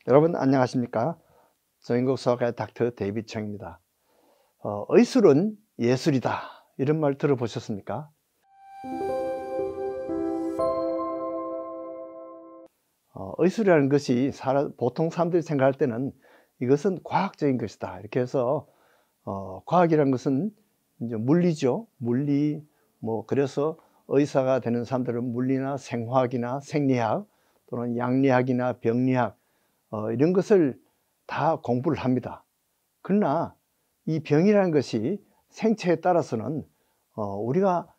여러분 안녕하십니까? 정인국 수학의 닥터 데이비드 청입니다. 의술은 예술이다 이런 말 들어보셨습니까? 의술이라는 것이 보통 사람들이 생각할 때는 이것은 과학적인 것이다 이렇게 해서 과학이라는 것은 이제 물리죠. 물리 그래서 의사가 되는 사람들은 물리나 생화학이나 생리학 또는 양리학이나 병리학 이런 것을 다 공부를 합니다. 그러나 이 병이라는 것이 생체에 따라서는 우리가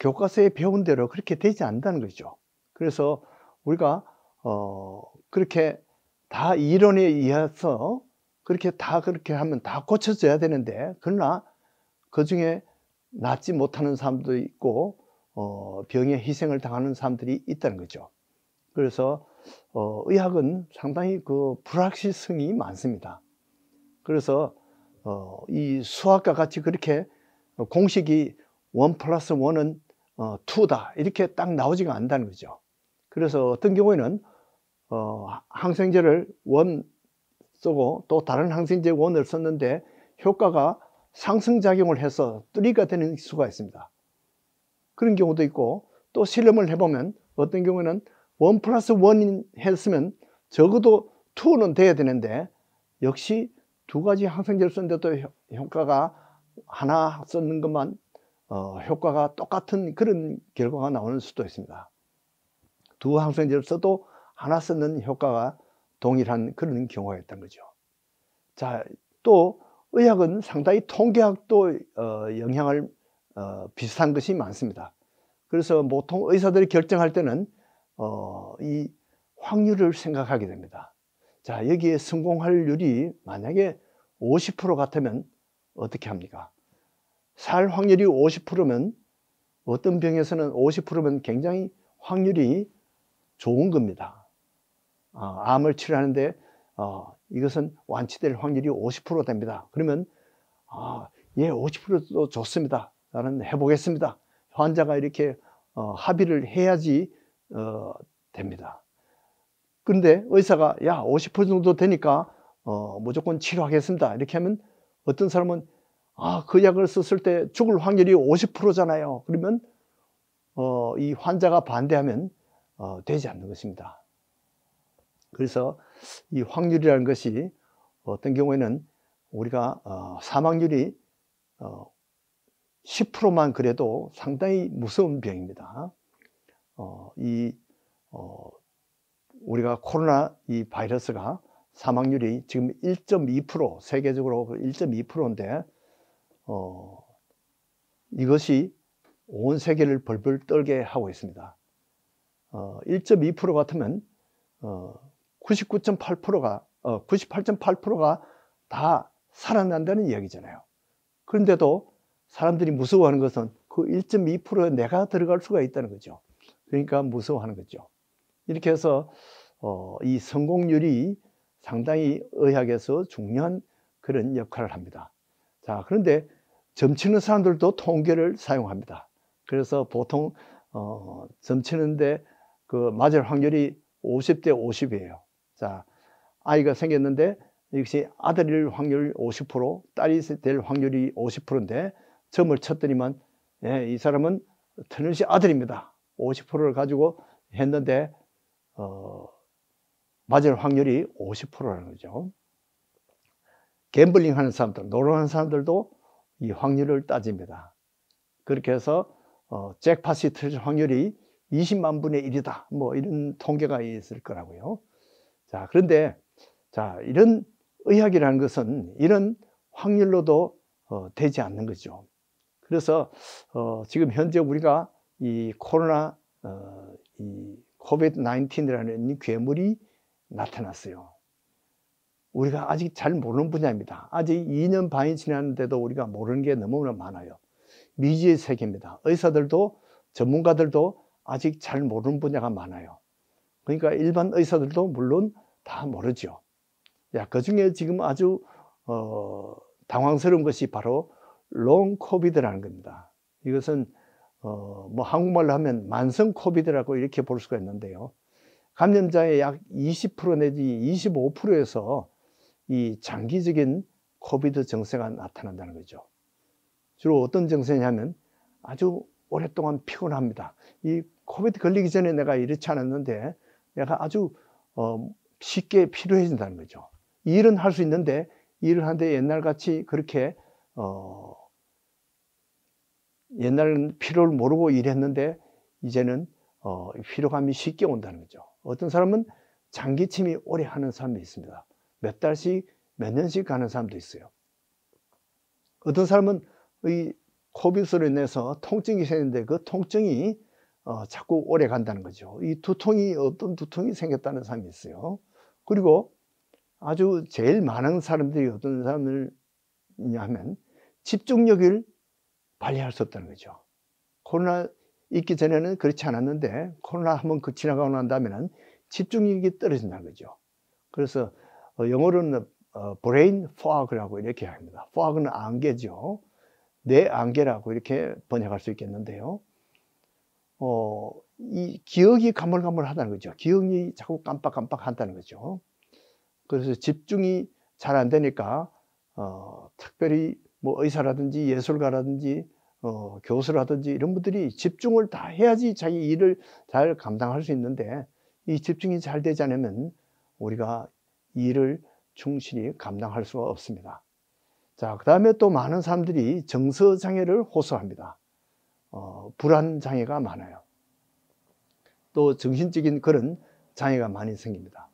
교과서에 배운 대로 그렇게 되지 않는다는 거죠. 그래서 우리가 그렇게 다 이론에 의해서 그렇게 하면 다 고쳐져야 되는데, 그러나 그중에 낫지 못하는 사람도 있고 병에 희생을 당하는 사람들이 있다는 거죠. 그래서 의학은 상당히 그 불확실성이 많습니다. 그래서 이 수학과 같이 그렇게 공식이 1+1은 2다 이렇게 딱 나오지가 않는다는 거죠. 그래서 어떤 경우에는 항생제를 1 쓰고 또 다른 항생제 1을 썼는데 효과가 상승작용을 해서 3가 되는 수가 있습니다. 그런 경우도 있고, 또 실험을 해보면 어떤 경우에는 1+1 했으면 적어도 2는 돼야 되는데 역시 두 가지 항생제를 썼는데도 효과가 하나 썼는 것만 효과가 똑같은 그런 결과가 나오는 수도 있습니다. 두 항생제를 써도 하나 쓰는 효과가 동일한 그런 경우가 있다는 거죠. 자, 또 의학은 상당히 통계학도 영향을 비슷한 것이 많습니다. 그래서 보통 의사들이 결정할 때는 이 확률을 생각하게 됩니다. 자, 여기에 성공할률이 만약에 50% 같으면 어떻게 합니까? 살 확률이 50%면 어떤 병에서는 50%면 굉장히 확률이 좋은 겁니다. 암을 치료하는데 이것은 완치될 확률이 50% 됩니다. 그러면 예, 50%도 좋습니다. 나는 해보겠습니다. 환자가 이렇게 합의를 해야지 됩니다. 그런데 의사가 야 50% 정도 되니까 무조건 치료하겠습니다 이렇게 하면 어떤 사람은 그 약을 썼을 때 죽을 확률이 50%잖아요. 그러면 이 환자가 반대하면 되지 않는 것입니다. 그래서 이 확률이라는 것이 어떤 경우에는 우리가 사망률이 10%만 그래도 상당히 무서운 병입니다. 우리가 코로나 이 바이러스가 사망률이 지금 1.2%, 세계적으로 1.2%인데 이것이 온 세계를 벌벌 떨게 하고 있습니다. 1.2% 같으면 98.8%가 98.8%가 다 살아난다는 이야기잖아요. 그런데도 사람들이 무서워하는 것은 그 1.2%에 내가 들어갈 수가 있다는 거죠. 그러니까 무서워하는 거죠. 이렇게 해서 이 성공률이 상당히 의학에서 중요한 그런 역할을 합니다. 자, 그런데 점치는 사람들도 통계를 사용합니다. 그래서 보통 점치는데 그 맞을 확률이 50대 50이에요. 자, 아이가 생겼는데 역시 아들일 확률 50%, 딸이 될 확률이 50%인데 점을 쳤더니만 예, 이 사람은 틀림없이 아들입니다. 50%를 가지고 했는데 맞을 확률이 50%라는 거죠. 갬블링 하는 사람들, 노름하는 사람들도 이 확률을 따집니다. 그렇게 해서 잭팟이 틀릴 확률이 20만 분의 1이다. 뭐 이런 통계가 있을 거라고요. 자, 그런데 이런 의학이라는 것은 이런 확률로도 되지 않는 거죠. 그래서 지금 현재 우리가 이 코로나 이 COVID-19이라는 괴물이 나타났어요. 우리가 아직 잘 모르는 분야입니다. 아직 2년 반이 지났는데도 우리가 모르는 게 너무나 많아요. 미지의 세계입니다. 의사들도 전문가들도 아직 잘 모르는 분야가 많아요. 그러니까 일반 의사들도 물론 다 모르죠. 그 중에 지금 아주 당황스러운 것이 바로 롱 코비드라는 겁니다. 이것은 한국말로 하면 만성 코비드라고 이렇게 볼 수가 있는데요. 감염자의 약 20% 내지 25%에서 이 장기적인 코비드 증세가 나타난다는 거죠. 주로 어떤 증세냐면 아주 오랫동안 피곤합니다. 이 코비드 걸리기 전에 내가 이렇지 않았는데 내가 아주 쉽게 피로해진다는 거죠. 일은 할 수 있는데 일을 하는데 옛날같이 그렇게 옛날에는 피로를 모르고 일했는데 이제는 피로감이 쉽게 온다는 거죠. 어떤 사람은 장기침이 오래 하는 사람도 있습니다. 몇 달씩 몇 년씩 가는 사람도 있어요. 어떤 사람은 이 코비드로 인해서 통증이 생기는데 그 통증이 자꾸 오래 간다는 거죠. 이 두통이 어떤 두통이 생겼다는 사람이 있어요. 그리고 아주 제일 많은 사람들이 어떤 사람들이냐 하면 집중력을 발휘할 수 없다는 거죠. 코로나 있기 전에는 그렇지 않았는데 코로나 한번 지나가고 난 다음에는 집중력이 떨어진다는 거죠. 그래서 영어로는 브레인 포그라고 이렇게 합니다. 포그는 안개죠. 뇌 안개라고 이렇게 번역할 수 있겠는데요. 이 기억이 가물가물하다는 거죠. 기억이 자꾸 깜빡깜빡 한다는 거죠. 그래서 집중이 잘 안 되니까 특별히 뭐 의사라든지 예술가라든지 교수라든지 이런 분들이 집중을 다 해야지 자기 일을 잘 감당할 수 있는데 이 집중이 잘 되지 않으면 우리가 일을 충실히 감당할 수가 없습니다. 자, 그 다음에 또 많은 사람들이 정서장애를 호소합니다. 불안장애가 많아요. 또 정신적인 그런 장애가 많이 생깁니다.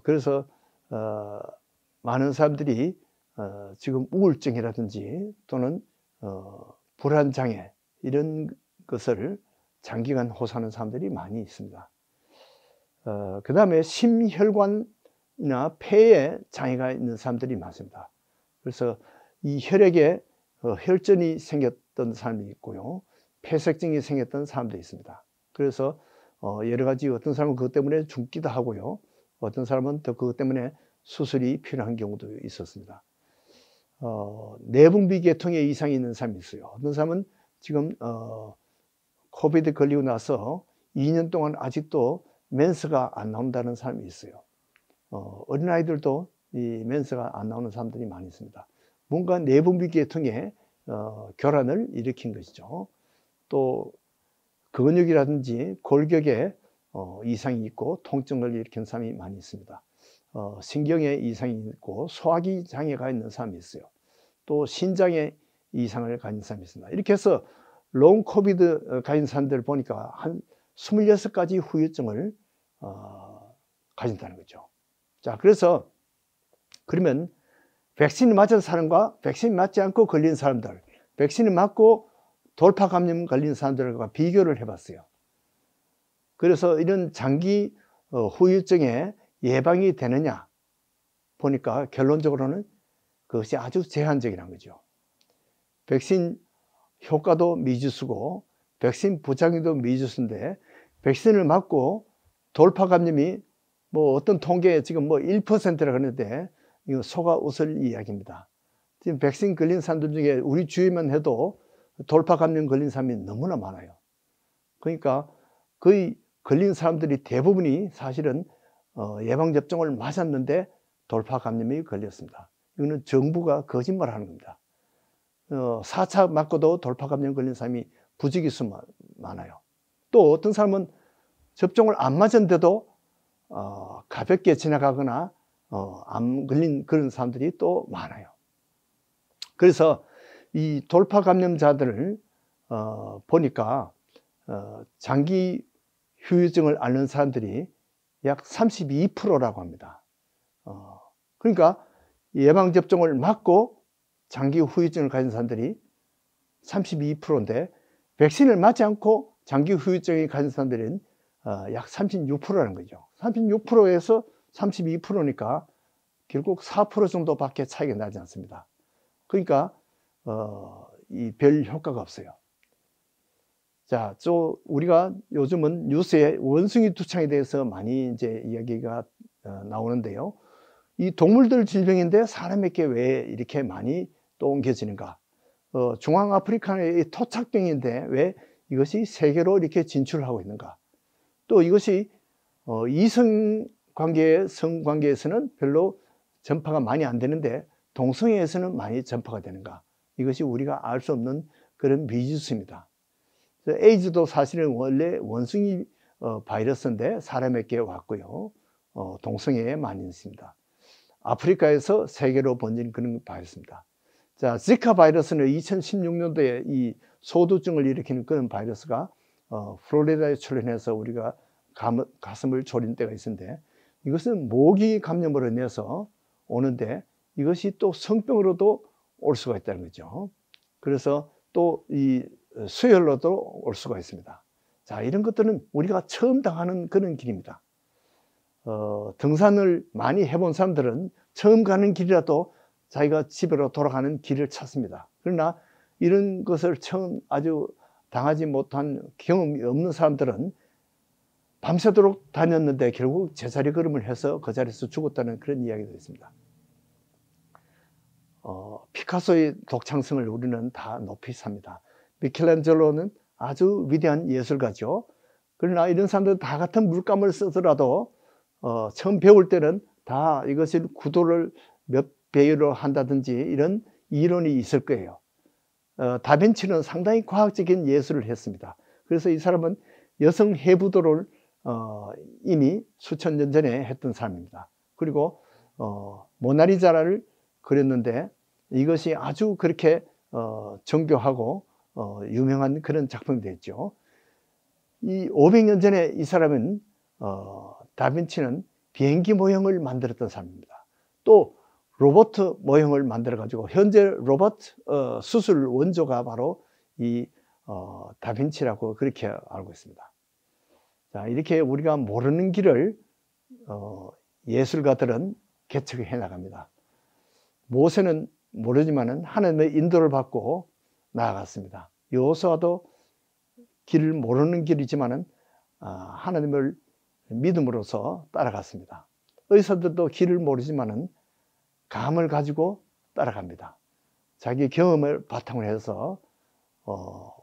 그래서 많은 사람들이 지금 우울증이라든지 또는 불안장애 이런 것을 장기간 호소하는 사람들이 많이 있습니다. 그 다음에 심혈관이나 폐에 장애가 있는 사람들이 많습니다. 그래서 이 혈액에 혈전이 생겼던 사람이 있고요. 폐색증이 생겼던 사람도 있습니다. 그래서 여러 가지 어떤 사람은 그것 때문에 죽기도 하고요. 어떤 사람은 또 그것 때문에 수술이 필요한 경우도 있었습니다. 내분비 계통에 이상이 있는 사람이 있어요. 어떤 사람은 지금 코비드 걸리고 나서 2년 동안 아직도 멘스가 안 나온다는 사람이 있어요. 어린아이들도 이 멘스가 안 나오는 사람들이 많이 있습니다. 뭔가 내분비 계통에 교란을 일으킨 것이죠. 또 근육이라든지 골격에 이상이 있고 통증을 일으킨 사람이 많이 있습니다. 신경에 이상이 있고 소화기 장애가 있는 사람이 있어요. 또 신장에 이상을 가진 사람이 있습니다. 이렇게 해서 롱 코비드 가진 사람들 보니까 한 26가지 후유증을 가진다는 거죠. 자, 그래서 그러면 백신을 맞은 사람과 백신 맞지 않고 걸린 사람들, 백신을 맞고 돌파 감염 걸린 사람들과 비교를 해봤어요. 그래서 이런 장기 후유증에 예방이 되느냐 보니까 결론적으로는 그것이 아주 제한적이라는 거죠. 백신 효과도 미지수고 백신 부작용도 미지수인데 백신을 맞고 돌파 감염이 뭐 어떤 통계에 지금 뭐 1%라 그러는데 이거 속아 웃을 이야기입니다. 지금 백신 걸린 사람들 중에 우리 주위만 해도 돌파 감염 걸린 사람이 너무나 많아요. 그러니까 거의 걸린 사람들이 대부분이 사실은 예방접종을 맞았는데 돌파 감염이 걸렸습니다. 이거는 정부가 거짓말하는 겁니다. 4차 맞고도 돌파 감염 걸린 사람이 부지기수 많아요. 또 어떤 사람은 접종을 안 맞았는데도 가볍게 지나가거나 안 걸린 그런 사람들이 또 많아요. 그래서 이 돌파 감염자들을 보니까 장기 후유증을 앓는 사람들이 약 32%라고 합니다. 그러니까 예방접종을 맞고 장기 후유증을 가진 사람들이 32%인데 백신을 맞지 않고 장기 후유증을 가진 사람들은 약 36%라는 거죠. 36%에서 32%니까 결국 4% 정도밖에 차이가 나지 않습니다. 그러니까 이 별 효과가 없어요. 자, 또 우리가 요즘은 뉴스에 원숭이 두창에 대해서 많이 이제 이야기가 나오는데요. 이 동물들 질병인데 사람에게 왜 이렇게 많이 또 옮겨지는가? 중앙아프리카의 토착병인데 왜 이것이 세계로 이렇게 진출하고 있는가? 또 이것이 이성 성관계에서는 별로 전파가 많이 안 되는데 동성애에서는 많이 전파가 되는가? 이것이 우리가 알 수 없는 그런 미지수입니다. 에이즈도 사실은 원래 원숭이 바이러스인데 사람에게 왔고요. 동성애에 많이 있습니다. 아프리카에서 세계로 번진 그런 바이러스입니다. 자, 지카 바이러스는 2016년도에 이 소두증을 일으키는 그런 바이러스가 플로리다에 출현해서 우리가 가슴을 졸인 때가 있었는데, 이것은 모기 감염으로 인해서 오는데 이것이 또 성병으로도 올 수가 있다는 거죠. 그래서 또 이 수혈로도 올 수가 있습니다. 자, 이런 것들은 우리가 처음 당하는 그런 길입니다. 등산을 많이 해본 사람들은 처음 가는 길이라도 자기가 집으로 돌아가는 길을 찾습니다. 그러나 이런 것을 처음 아주 당하지 못한 경험이 없는 사람들은 밤새도록 다녔는데 결국 제자리 걸음을 해서 그 자리에서 죽었다는 그런 이야기도 있습니다. 피카소의 독창성을 우리는 다 높이 삽니다. 미켈란젤로는 아주 위대한 예술가죠. 그러나 이런 사람들 다 같은 물감을 쓰더라도 처음 배울 때는 다 이것을 구도를 몇 배로 한다든지 이런 이론이 있을 거예요. 다빈치는 상당히 과학적인 예술을 했습니다. 그래서 이 사람은 여성 해부도를 이미 수천 년 전에 했던 사람입니다. 그리고 모나리자를 그렸는데 이것이 아주 그렇게 정교하고 유명한 그런 작품이 됐죠. 이 500년 전에 이 사람은 다빈치는 비행기 모형을 만들었던 사람입니다. 또 로봇 모형을 만들어 가지고 현재 로봇 수술 원조가 바로 이 다빈치라고 그렇게 알고 있습니다. 자, 이렇게 우리가 모르는 길을 예술가들은 개척해 나갑니다. 모세는 모르지만은 하나님의 인도를 받고 나아갔습니다. 여호수아도 길을 모르는 길이지만은 하나님을 믿음으로써 따라갔습니다. 의사들도 길을 모르지만은 감을 가지고 따라갑니다. 자기 경험을 바탕으로 해서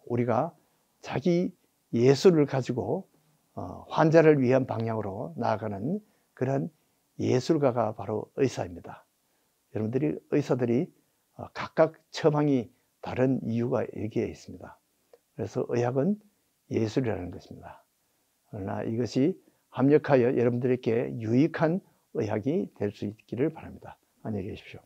우리가 자기 예술을 가지고 환자를 위한 방향으로 나아가는 그런 예술가가 바로 의사입니다. 여러분들이 의사들이 각각 처방이 다른 이유가 여기에 있습니다. 그래서 의학은 예술이라는 것입니다. 그러나 이것이 합력하여 여러분들에게 유익한 의학이 될 수 있기를 바랍니다. 안녕히 계십시오.